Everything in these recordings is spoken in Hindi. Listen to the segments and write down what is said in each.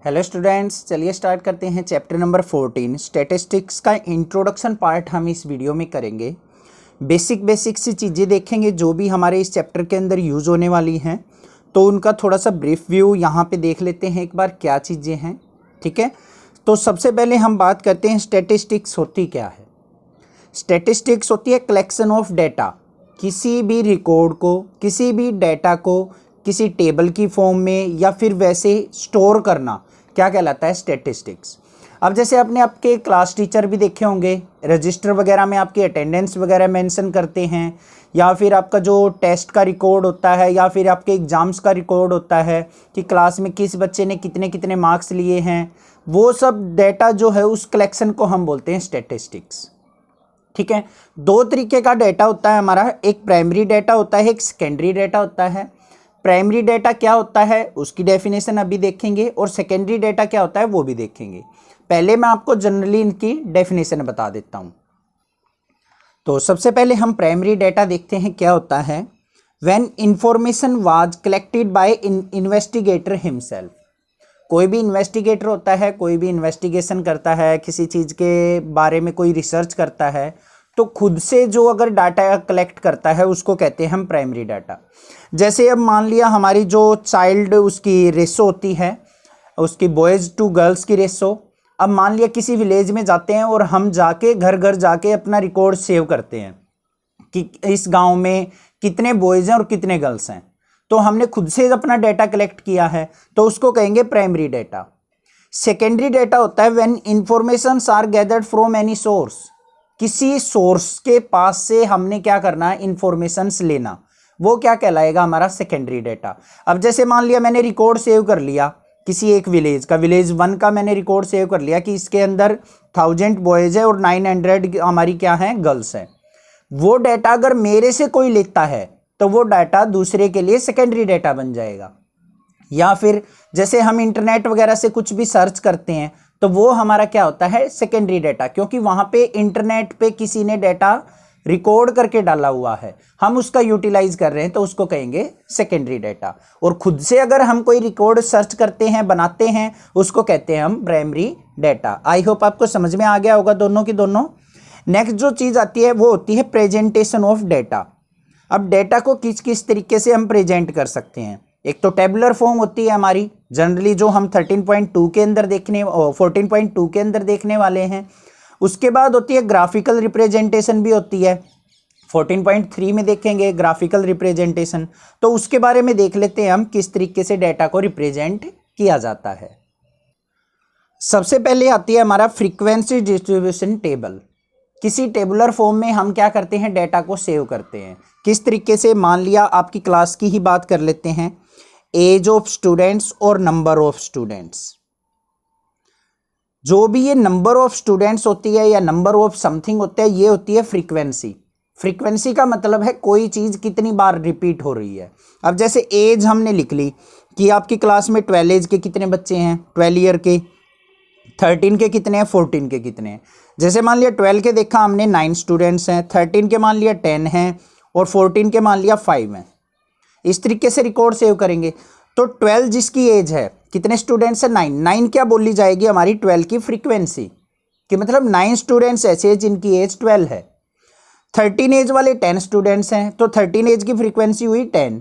हेलो स्टूडेंट्स, चलिए स्टार्ट करते हैं चैप्टर नंबर 14 स्टैटिस्टिक्स का इंट्रोडक्शन पार्ट हम इस वीडियो में करेंगे। बेसिक सी चीज़ें देखेंगे जो भी हमारे इस चैप्टर के अंदर यूज़ होने वाली हैं, तो उनका थोड़ा सा ब्रीफ व्यू यहाँ पे देख लेते हैं एक बार क्या चीज़ें हैं। ठीक है, तो सबसे पहले हम बात करते हैं स्टैटिस्टिक्स होती क्या है। स्टैटिस्टिक्स होती है कलेक्शन ऑफ डेटा, किसी भी रिकॉर्ड को, किसी भी डेटा को किसी टेबल की फॉर्म में या फिर वैसे स्टोर करना क्या कहलाता है, स्टैटिस्टिक्स। अब जैसे आपने आपके क्लास टीचर भी देखे होंगे, रजिस्टर वगैरह में आपकी अटेंडेंस वगैरह मेंशन करते हैं, या फिर आपका जो टेस्ट का रिकॉर्ड होता है या फिर आपके एग्ज़ाम्स का रिकॉर्ड होता है कि क्लास में किस बच्चे ने कितने कितने मार्क्स लिए हैं, वो सब डेटा जो है उस कलेक्शन को हम बोलते हैं स्टैटिस्टिक्स। ठीक है, दो तरीके का डेटा होता है हमारा, एक प्राइमरी डेटा होता है, एक सेकेंडरी डेटा होता है। प्राइमरी डेटा क्या होता है उसकी डेफिनेशन अभी देखेंगे, और सेकेंडरी डेटा क्या होता है वो भी देखेंगे। पहले मैं आपको जनरली इनकी डेफिनेशन बता देता हूं। तो सबसे पहले हम प्राइमरी डेटा देखते हैं क्या होता है। When information was collected by investigator himself. कोई भी इन्वेस्टिगेटर होता है, कोई भी इन्वेस्टिगेशन करता है, किसी चीज़ के बारे में कोई रिसर्च करता है, तो खुद से जो अगर डाटा कलेक्ट करता है उसको कहते हैं हम प्राइमरी डाटा। जैसे अब मान लिया हमारी जो चाइल्ड उसकी रेशो होती है, उसकी बॉयज़ टू गर्ल्स की रेशो। अब मान लिया किसी विलेज में जाते हैं और हम जाके घर घर जाके अपना रिकॉर्ड सेव करते हैं कि इस गांव में कितने बॉयज़ हैं और कितने गर्ल्स हैं, तो हमने खुद से अपना डाटा कलेक्ट किया है, तो उसको कहेंगे प्राइमरी डाटा। सेकेंडरी डाटा होता है when informations are gathered from any source. किसी सोर्स के पास से हमने क्या करना है, इंफॉर्मेशंस लेना, वो क्या कहलाएगा हमारा सेकेंडरी डाटा। अब जैसे मान लिया मैंने रिकॉर्ड सेव कर लिया किसी एक विलेज का, विलेज 1 का मैंने रिकॉर्ड सेव कर लिया कि इसके अंदर 1000 बॉयज़ है और 900 हमारी क्या है, गर्ल्स हैं। वो डाटा अगर मेरे से कोई लेता है तो वो डाटा दूसरे के लिए सेकेंडरी डाटा बन जाएगा। या फिर जैसे हम इंटरनेट वगैरह से कुछ भी सर्च करते हैं तो वो हमारा क्या होता है, सेकेंडरी डाटा, क्योंकि वहाँ पे इंटरनेट पे किसी ने डाटा रिकॉर्ड करके डाला हुआ है, हम उसका यूटिलाइज कर रहे हैं, तो उसको कहेंगे सेकेंडरी डाटा। और खुद से अगर हम कोई रिकॉर्ड सर्च करते हैं, बनाते हैं, उसको कहते हैं हम प्राइमरी डाटा। आई होप आपको समझ में आ गया होगा दोनों की दोनों। नेक्स्ट जो चीज़ आती है वो होती है प्रेजेंटेशन ऑफ डाटा। अब डाटा को किस किस तरीके से हम प्रेजेंट कर सकते हैं। एक तो टेबुलर फॉर्म होती है हमारी, जनरली जो हम 13.2 के अंदर 14.2 के अंदर देखने वाले हैं। उसके बाद होती है ग्राफिकल रिप्रेजेंटेशन भी होती है, 14.3 में देखेंगे ग्राफिकल रिप्रेजेंटेशन। तो उसके बारे में देख लेते हैं हम किस तरीके से डाटा को रिप्रेजेंट किया जाता है। सबसे पहले आती है हमारा फ्रीक्वेंसी डिस्ट्रीब्यूशन टेबल। किसी टेबुलर फॉर्म में हम क्या करते हैं, डाटा को सेव करते हैं। किस तरीके से, मान लिया आपकी क्लास की ही बात कर लेते हैं, एज ऑफ स्टूडेंट्स और नंबर ऑफ स्टूडेंट्स। जो भी ये नंबर ऑफ स्टूडेंट्स होती है या नंबर ऑफ समथिंग होता है, ये होती है फ्रीक्वेंसी। फ्रीक्वेंसी का मतलब है कोई चीज़ कितनी बार रिपीट हो रही है। अब जैसे एज हमने लिख ली कि आपकी क्लास में 12 एज के कितने बच्चे हैं, 12 ईयर के, 13 के कितने हैं, 14 के कितने हैं। जैसे मान लिया 12 के देखा हमने 9 स्टूडेंट्स हैं, 13 के मान लिया 10 हैं और 14 के मान लिया 5 हैं। इस तरीके से रिकॉर्ड सेव करेंगे। तो 12 जिसकी एज है, कितने स्टूडेंट्स हैं, 9। 9 क्या बोली जाएगी हमारी 12 की फ्रीक्वेंसी, कि मतलब 9 स्टूडेंट्स ऐसे जिनकी एज 12 है। 13 एज वाले 10 स्टूडेंट्स हैं, तो 13 एज की फ्रीक्वेंसी हुई 10।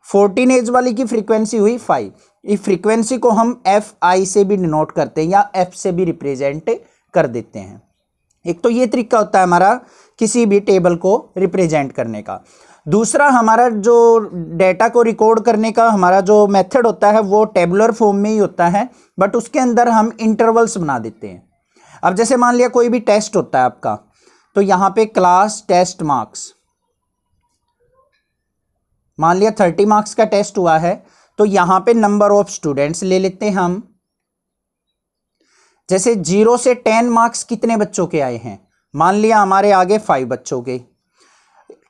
14 एज वाली की फ्रीक्वेंसी हुई 5। इस फ्रीक्वेंसी को हम FI से भी डिनोट करते हैं या F से भी रिप्रेजेंट कर देते हैं। एक तो ये तरीका होता है हमारा किसी भी टेबल को रिप्रेजेंट करने का। दूसरा हमारा जो डेटा को रिकॉर्ड करने का हमारा जो मेथड होता है वो टेबुलर फॉर्म में ही होता है, बट उसके अंदर हम इंटरवल्स बना देते हैं। अब जैसे मान लिया कोई भी टेस्ट होता है आपका, तो यहाँ पे क्लास टेस्ट मार्क्स, मान लिया 30 मार्क्स का टेस्ट हुआ है, तो यहाँ पे नंबर ऑफ स्टूडेंट्स ले लेते हैं हम। जैसे 0 से 10 मार्क्स कितने बच्चों के आए हैं, मान लिया हमारे आगे 5 बच्चों के।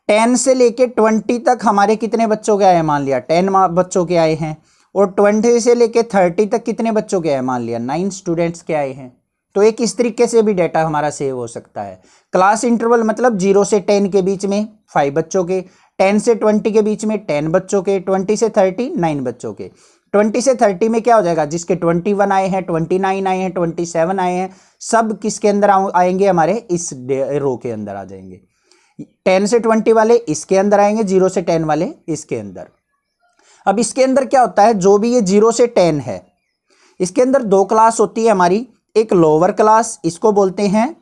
10 से लेके 20 तक हमारे कितने बच्चों के आए हैं, मान लिया 10 बच्चों के आए हैं। और 20 से लेके 30 तक कितने बच्चों के आए, मान लिया 9 स्टूडेंट्स के आए हैं। तो एक इस तरीके से भी डाटा हमारा सेव हो सकता है। क्लास इंटरवल मतलब 0 से 10 के बीच में 5 बच्चों के, 10 से 20 के बीच में 10 बच्चों के, 20 से 30 9 बच्चों के। 20 से 30 में क्या हो जाएगा, जिसके 21 आए हैं, 29 आए हैं, 27 आए हैं, सब किसके अंदर आएंगे, हमारे इस रो के अंदर आ जाएंगे। 10 से 20 वाले इसके अंदर आएंगे, 0 से 10 वाले इसके अंदर। अब इसके अंदर क्या होता है, जो भी ये 0 से 10 है, इसके अंदर दो क्लास होती है हमारी, एक लोअर क्लास, इसको बोलते हैं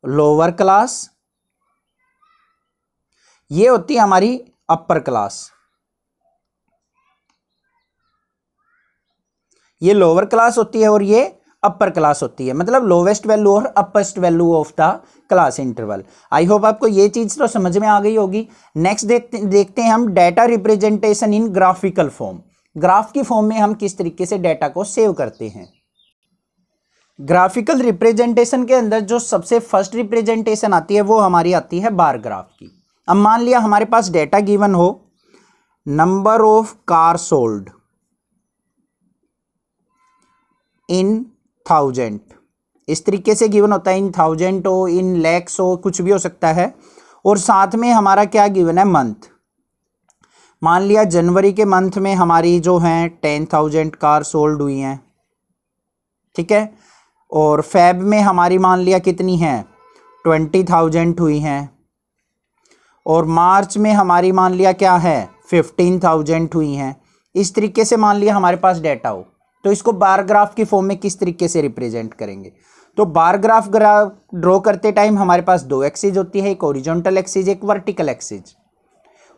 लोअर क्लास, ये होती है हमारी अपर क्लास। ये लोअर क्लास होती है और ये अपर क्लास होती है, मतलब लोवेस्ट वैल्यू और uppest value of the class interval. I hope आपको ये चीज तो समझ में आ गई होगी। नेक्स्ट देखते हैं हम data representation in graphical form. Graph की फॉर्म में हम किस तरीके से डाटा को सेव करते हैं। ग्राफिकल रिप्रेजेंटेशन के अंदर जो सबसे फर्स्ट रिप्रेजेंटेशन आती है वो हमारी आती है बार ग्राफ की। अब मान लिया हमारे पास डेटा गिवन हो, number of car sold in 1000, इस तरीके से गिवन होता है, इन 1000 हो, इन लैक्स हो, कुछ भी हो सकता है। और साथ में हमारा क्या गिवन है, मंथ। मान लिया जनवरी के मंथ में हमारी जो हैं 10,000 कार सोल्ड हुई हैं, ठीक है। और फेब में हमारी मान लिया कितनी हैं, 20,000 हुई हैं। और मार्च में हमारी मान लिया क्या है, 15,000 हुई हैं। इस तरीके से मान लिया हमारे पास डेटा हो, तो इसको बार ग्राफ की फॉर्म में किस तरीके से रिप्रेजेंट करेंगे। तो बार ग्राफ ड्रॉ करते टाइम हमारे पास दो एक्सिस होती है, एक हॉरिजॉन्टल एक्सिस, एक वर्टिकल एक्सिस।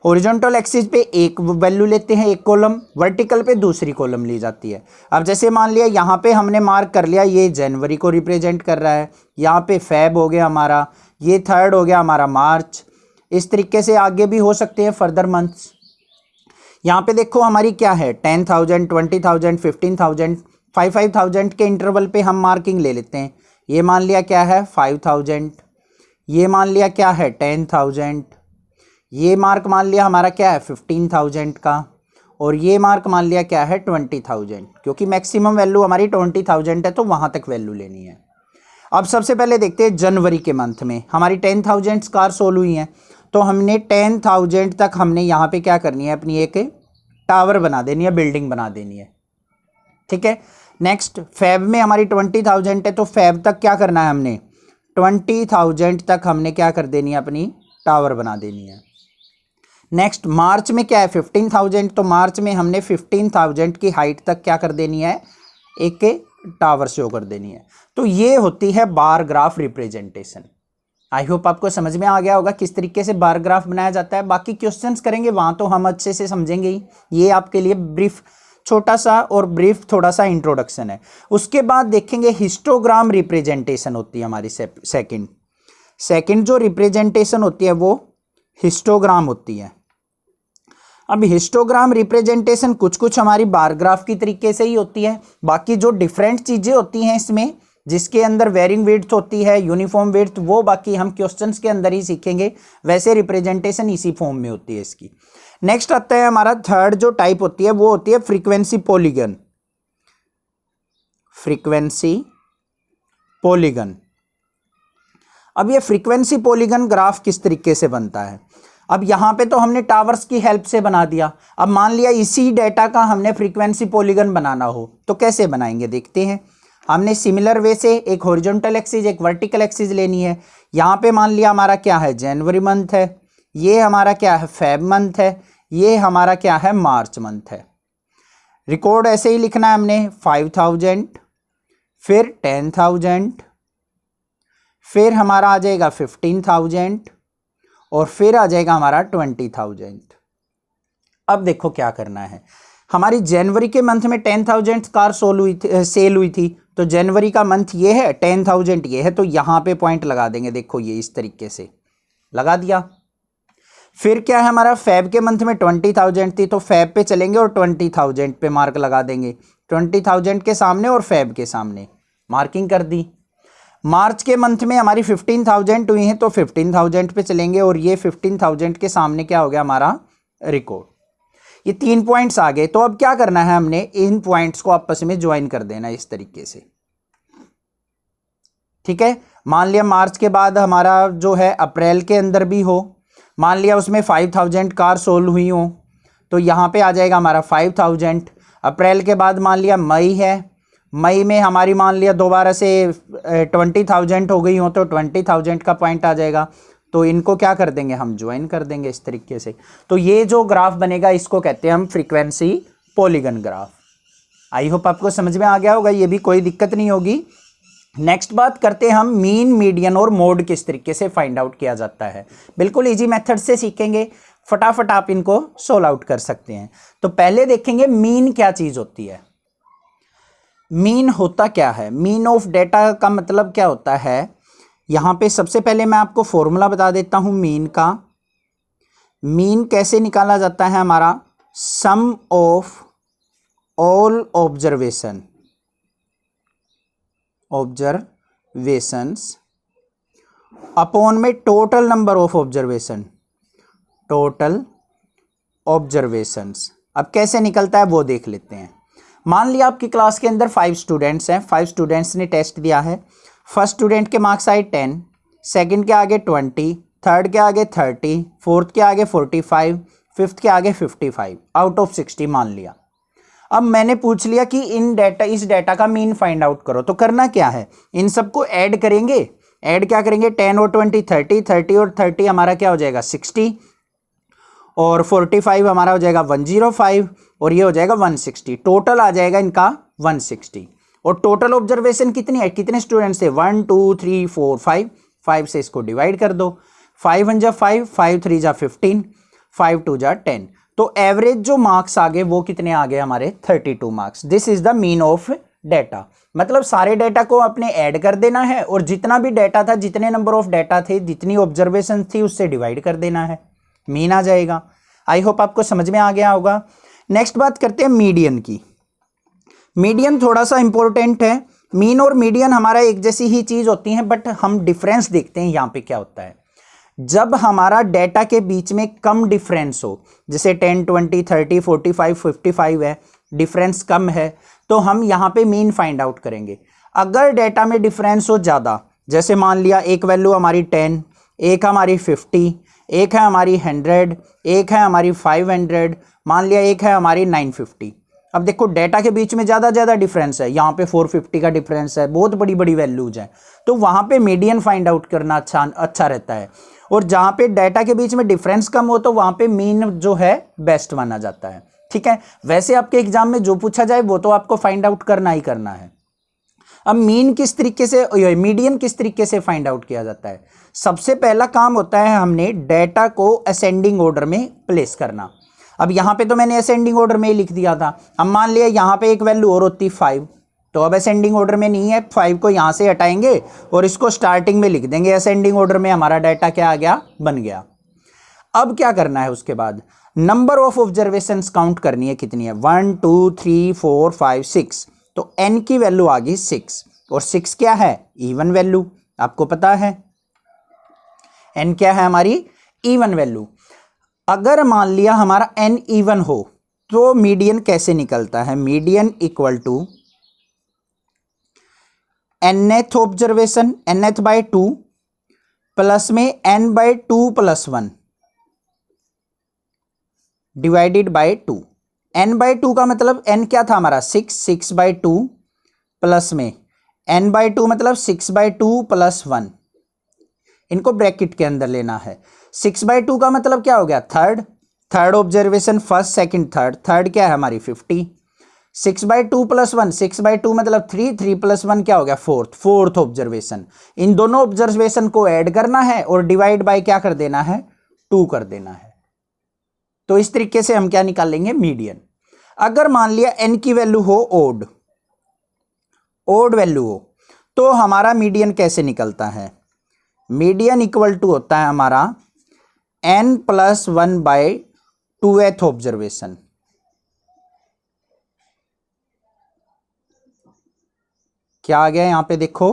हॉरिजॉन्टल एक्सिस पे एक वैल्यू लेते हैं, एक कॉलम, वर्टिकल पे दूसरी कॉलम ली जाती है। अब जैसे मान लिया यहाँ पे हमने मार्क कर लिया, ये जनवरी को रिप्रेजेंट कर रहा है, यहाँ पे फेब हो गया हमारा, ये थर्ड हो गया हमारा मार्च। इस तरीके से आगे भी हो सकते हैं फर्दर मंथ्स। यहाँ पे देखो हमारी क्या है, 10,000, 20,000, 15,000, 5,000 के इंटरवल पे हम मार्किंग ले लेते हैं। ये मान लिया क्या है 5,000, ये मान लिया क्या है 10,000, ये मार्क मान लिया हमारा क्या है 15,000 का, और ये मार्क मान लिया क्या है 20,000, क्योंकि मैक्सिमम वैल्यू हमारी 20,000 है तो वहाँ तक वैल्यू लेनी है। अब सबसे पहले देखते हैं जनवरी के मंथ में हमारी 10,000 कार सोल्व हुई हैं, तो हमने 10,000 तक हमने यहाँ पे क्या करनी है, अपनी एक टावर बना देनी है, बिल्डिंग बना देनी है, ठीक है। नेक्स्ट फेब में हमारी 20,000 है, तो फेब तक क्या करना है, हमने 20,000 तक हमने क्या कर देनी है, अपनी टावर बना देनी है। नेक्स्ट मार्च में क्या है 15,000, तो मार्च में हमने 15,000 की हाइट तक क्या कर देनी है, एक टावर शो कर देनी है। तो ये होती है बार ग्राफ रिप्रेजेंटेशन। आई होप आपको समझ में आ गया होगा किस तरीके से बार ग्राफ बनाया जाता है। बाकी क्वेश्चंस करेंगे वहाँ तो हम अच्छे से समझेंगे ही, ये आपके लिए ब्रीफ छोटा सा और ब्रीफ थोड़ा सा इंट्रोडक्शन है। उसके बाद देखेंगे हिस्टोग्राम रिप्रेजेंटेशन होती है हमारी सेकंड जो रिप्रेजेंटेशन होती है वो हिस्टोग्राम होती है। अब हिस्टोग्राम रिप्रेजेंटेशन कुछ हमारी बार ग्राफ की तरीके से ही होती है, बाकी जो डिफरेंट चीज़ें होती हैं इसमें, जिसके अंदर वेरिंग विड्थ होती है, यूनिफॉर्म विड्थ, वो बाकी हम क्वेश्चंस के अंदर ही सीखेंगे। वैसे रिप्रेजेंटेशन इसी फॉर्म में होती है इसकी। नेक्स्ट आता है हमारा थर्ड जो टाइप होती है वो होती है फ्रीक्वेंसी पॉलीगन। Frequency polygon. अब ये फ्रीक्वेंसी पॉलीगन ग्राफ किस तरीके से बनता है, अब यहाँ पे तो हमने टावर्स की हेल्प से बना दिया। अब मान लिया इसी डेटा का हमने फ्रीक्वेंसी पॉलीगन बनाना हो तो कैसे बनाएंगे, देखते हैं। हमने सिमिलर वे से एक हॉरिजॉन्टल एक्सिस एक वर्टिकल एक्सिस लेनी है। यहाँ पे मान लिया हमारा क्या है जनवरी मंथ है, ये हमारा क्या है फेब मंथ है, ये हमारा क्या है मार्च मंथ है। रिकॉर्ड ऐसे ही लिखना है हमने 5,000, फिर 10,000, फिर हमारा आ जाएगा 15,000 और फिर आ जाएगा हमारा 20,000। अब देखो क्या करना है, हमारी जनवरी के मंथ में 10,000 कार सेल हुई थी, तो जनवरी का मंथ ये है, 10,000 ये है, तो यहाँ पे पॉइंट लगा देंगे। देखो ये इस तरीके से लगा दिया। फिर क्या है हमारा फेब के मंथ में 20,000 थी, तो फेब पे चलेंगे और 20,000 पे मार्क लगा देंगे। 20,000 के सामने और फेब के सामने मार्किंग कर दी। मार्च के मंथ में हमारी 15,000 हुई हैं, तो 15,000 पे चलेंगे और ये 15,000 के सामने क्या हो गया हमारा रिकॉर्ड। ये 3 पॉइंट्स आ गए। तो अब क्या करना है, हमने इन पॉइंट्स को आपस में ज्वाइन कर देना इस तरीके से, ठीक है। मान लिया मार्च के बाद हमारा जो है अप्रैल के अंदर भी हो, मान लिया उसमें 5,000 कार सोल्व हुई हो, तो यहाँ पे आ जाएगा हमारा 5,000। अप्रैल के बाद मान लिया मई है, मई में हमारी मान लिया दोबारा से 20,000 हो गई हो तो 20,000 का पॉइंट आ जाएगा, तो इनको क्या कर देंगे हम, ज्वाइन कर देंगे इस तरीके से। तो ये जो ग्राफ बनेगा इसको कहते हैं हम फ्रीक्वेंसी पॉलीगन ग्राफ। आई होप आपको समझ में आ गया होगा, ये भी कोई दिक्कत नहीं होगी। नेक्स्ट बात करते हैं हम मीन, मीडियन और मोड किस तरीके से फाइंड आउट किया जाता है। बिल्कुल इजी मेथड से सीखेंगे, फटाफट आप इनको सोल्व आउट कर सकते हैं। तो पहले देखेंगे मीन क्या चीज होती है। मीन होता क्या है, मीन ऑफ डेटा का मतलब क्या होता है। यहां पे सबसे पहले मैं आपको फॉर्मूला बता देता हूं मीन का। मीन कैसे निकाला जाता है हमारा, सम ऑफ ऑल ऑब्जर्वेशंस अपॉन में total number of observation, total observations. अब कैसे निकलता है वो देख लेते हैं। मान लिया आपकी क्लास के अंदर 5 स्टूडेंट्स हैं, 5 स्टूडेंट्स ने टेस्ट दिया है। फर्स्ट स्टूडेंट के मार्क्स आए 10, सेकंड के आगे 20, थर्ड के आगे 30, फोर्थ के आगे 45, फिफ्थ के आगे 55 आउट ऑफ 60 मान लिया। अब मैंने पूछ लिया कि इस डेटा का मीन फाइंड आउट करो। तो करना क्या है, इन सबको ऐड करेंगे। ऐड क्या करेंगे, 10 और 20 30, 30 और 30 हमारा क्या हो जाएगा 60, और 45 हमारा हो जाएगा 105, और ये हो जाएगा 160। टोटल आ जाएगा इनका 160। और टोटल ऑब्जर्वेशन कितनी है, कितने स्टूडेंट्स थे, 1 2 3 4 5, 5 से इसको डिवाइड कर दो। 5 1 जा 5, 5 3 जा 15, 5 2 जा 10। तो एवरेज जो मार्क्स आ गए वो कितने आ गए हमारे 32 marks. This is the mean of data. मतलब सारे डेटा को आपने ऐड कर देना है और जितना भी डेटा था, जितने नंबर ऑफ डेटा थे, जितनी ऑब्जर्वेशन थी उससे डिवाइड कर देना है, मीन आ जाएगा। आई होप आपको समझ में आ गया होगा। नेक्स्ट बात करते हैं मीडियन की। मीडियन थोड़ा सा इंपॉर्टेंट है। मीन और मीडियन हमारा एक जैसी ही चीज होती हैं, बट हम डिफरेंस देखते हैं यहाँ पे क्या होता है। जब हमारा डेटा के बीच में कम डिफरेंस हो, जैसे 10 20 30 45 55 है, डिफरेंस कम है, तो हम यहाँ पे मीन फाइंड आउट करेंगे। अगर डेटा में डिफरेंस हो ज़्यादा, जैसे मान लिया एक वैल्यू हमारी 10, एक हमारी 50, एक है हमारी 100, एक है हमारी 500, मान लिया एक है हमारी 950। अब देखो डेटा के बीच में ज़्यादा डिफरेंस है, यहाँ पे 450 का डिफरेंस है, बहुत बड़ी बड़ी वैल्यूज हैं, तो वहाँ पे मीडियन फाइंड आउट करना अच्छा रहता है। और जहाँ पे डेटा के बीच में डिफरेंस कम हो तो वहाँ पे मीन जो है बेस्ट माना जाता है। ठीक है, वैसे आपके एग्जाम में जो पूछा जाए वो तो आपको फाइंड आउट करना ही करना है। अब मीन किस तरीके से, मीडियन किस तरीके से फाइंड आउट किया जाता है। सबसे पहला काम होता है हमने डेटा को असेंडिंग ऑर्डर में प्लेस करना। अब यहाँ पे तो मैंने असेंडिंग ऑर्डर में ही लिख दिया था। अब मान लिया यहाँ पे एक वैल्यू और होती 5, तो अब असेंडिंग ऑर्डर में नहीं है, 5 को यहाँ से हटाएंगे और इसको स्टार्टिंग में लिख देंगे असेंडिंग ऑर्डर में। हमारा डाटा क्या आ गया, बन गया। अब क्या करना है, उसके बाद नंबर ऑफ ऑब्जर्वेशंस काउंट करनी है, कितनी है 1 2 3 4 5 6। तो n की वैल्यू आ गई 6, और 6 क्या है, इवन वैल्यू। आपको पता है n क्या है, हमारी इवन वैल्यू। अगर मान लिया हमारा n इवन हो तो मीडियन कैसे निकलता है, median equal to nth observation, nth by 2 plus में n by 2 plus 1 divided by 2। n by 2 का मतलब n क्या था हमारा 6, 6 बाय 2 प्लस में n बाय 2 मतलब 6 बाय 2 प्लस 1, इनको ब्रैकेट के अंदर लेना है। 6 बाय 2 का मतलब क्या हो गया, third observation, first second third क्या है हमारी 50। 6 बाय 2 प्लस 1, 6 बाय 2 मतलब 3, 3 प्लस 1 क्या हो गया, फोर्थ ऑब्जर्वेशन। इन दोनों ऑब्जर्वेशन को ऐड करना है और डिवाइड बाय क्या कर देना है, 2 कर देना है। तो इस तरीके से हम क्या निकालेंगे, मीडियन। अगर मान लिया n की वैल्यू हो ओड वैल्यू हो, तो हमारा मीडियन कैसे निकलता है, मीडियन इक्वल टू होता है हमारा n plus 1 bye 2th observation. क्या आ गया यहां पे देखो,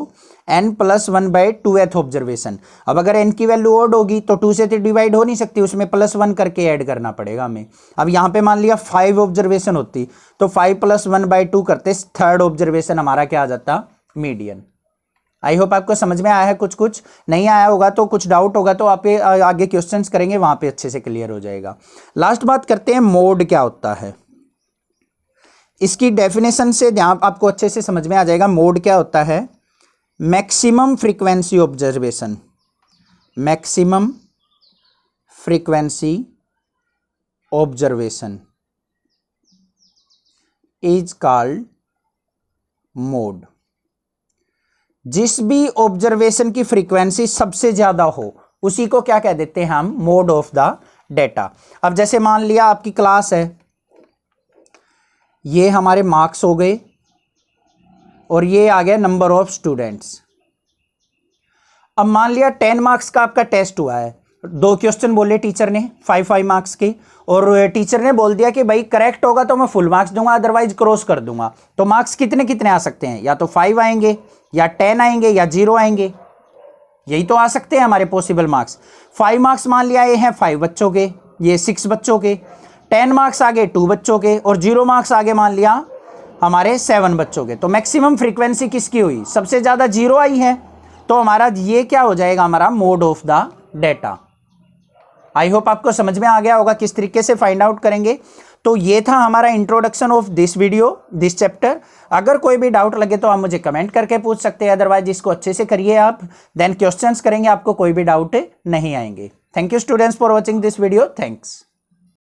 n plus 1 bye 2th observation. अब अगर n की वैल्यू ओड होगी तो 2 से तो डिवाइड हो नहीं सकती, उसमें प्लस 1 करके ऐड करना पड़ेगा हमें। अब यहां पे मान लिया 5 ऑब्जर्वेशन होती तो 5 प्लस 1 बाय 2 करते, थर्ड ऑब्जर्वेशन हमारा क्या आ जाता, मीडियन। आई होप आपको समझ में आया है। कुछ नहीं आया होगा तो, कुछ डाउट होगा तो आप आगे क्वेश्चंस करेंगे, वहां पे अच्छे से क्लियर हो जाएगा। लास्ट बात करते हैं मोड क्या होता है। इसकी डेफिनेशन से ध्यान आपको अच्छे से समझ में आ जाएगा। मोड क्या होता है? Maximum frequency observation, maximum frequency observation is called mode. जिस भी ऑब्जर्वेशन की फ्रीक्वेंसी सबसे ज्यादा हो उसी को क्या कह देते हैं हम? Mode of the data. अब जैसे मान लिया आपकी क्लास है, ये हमारे मार्क्स हो गए और ये आ गया नंबर ऑफ स्टूडेंट्स। अब मान लिया 10 मार्क्स का आपका टेस्ट हुआ है, 2 क्वेश्चन बोले टीचर ने 5 मार्क्स के, और टीचर ने बोल दिया कि भाई करेक्ट होगा तो मैं फुल मार्क्स दूंगा, अदरवाइज क्रॉस कर दूंगा। तो मार्क्स कितने कितने आ सकते हैं? या तो 5 आएंगे, या 10 आएंगे, या 0 आएंगे। यही तो आ सकते हैं हमारे पॉसिबल मार्क्स। 5 मार्क्स मान लिया ये हैं 5 बच्चों के, ये 6 बच्चों के, 10 मार्क्स आगे 2 बच्चों के, और 0 मार्क्स आगे मान लिया हमारे 7 बच्चों के। तो मैक्सिमम फ्रीक्वेंसी किसकी हुई? सबसे ज्यादा 0 आई है, तो हमारा ये क्या हो जाएगा? हमारा mode of the data. I hope आपको समझ में आ गया होगा किस तरीके से फाइंड आउट करेंगे। तो ये था हमारा introduction of this video, this chapter. अगर कोई भी डाउट लगे तो आप मुझे कमेंट करके पूछ सकते हैं, अदरवाइज इसको अच्छे से करिए आप, देन क्वेश्चंस करेंगे, आपको कोई भी डाउट नहीं आएंगे। Thank you students for watching this video. Thanks.